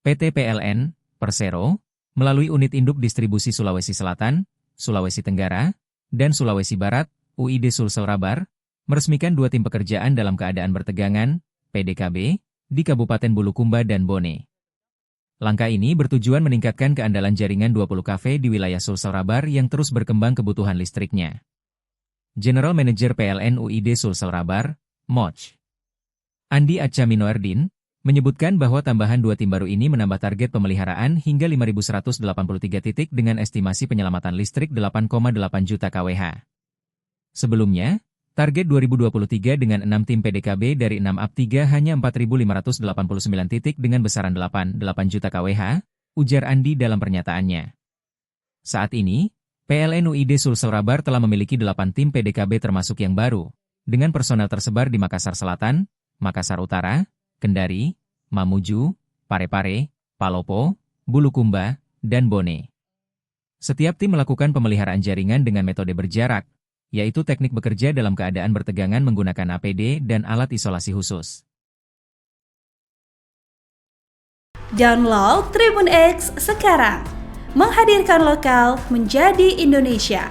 PT PLN, Persero, melalui unit induk distribusi Sulawesi Selatan, Sulawesi Tenggara, dan Sulawesi Barat, UID Sulselrabar, meresmikan 2 tim pekerjaan dalam keadaan bertegangan, PDKB, di Kabupaten Bulukumba dan Bone. Langkah ini bertujuan meningkatkan keandalan jaringan 20 kafe di wilayah Sulselrabar yang terus berkembang kebutuhan listriknya. General Manager PLN UID Sulselrabar, MOJ, Andi Acaminoerdin, menyebutkan bahwa tambahan 2 tim baru ini menambah target pemeliharaan hingga 5.183 titik dengan estimasi penyelamatan listrik 8,8 juta kWh. Sebelumnya, target 2023 dengan 6 tim PDKB dari 6 AP3 hanya 4.589 titik dengan besaran 8 juta kWh, ujar Andi dalam pernyataannya. Saat ini, PLN UID Sulselrabar telah memiliki 8 tim PDKB termasuk yang baru, dengan personel tersebar di Makassar Selatan, Makassar Utara, Kendari, Mamuju, Parepare, Palopo, Bulukumba, dan Bone. Setiap tim melakukan pemeliharaan jaringan dengan metode berjarak, yaitu teknik bekerja dalam keadaan bertegangan menggunakan APD dan alat isolasi khusus. Download Tribun X sekarang, menghadirkan lokal menjadi Indonesia.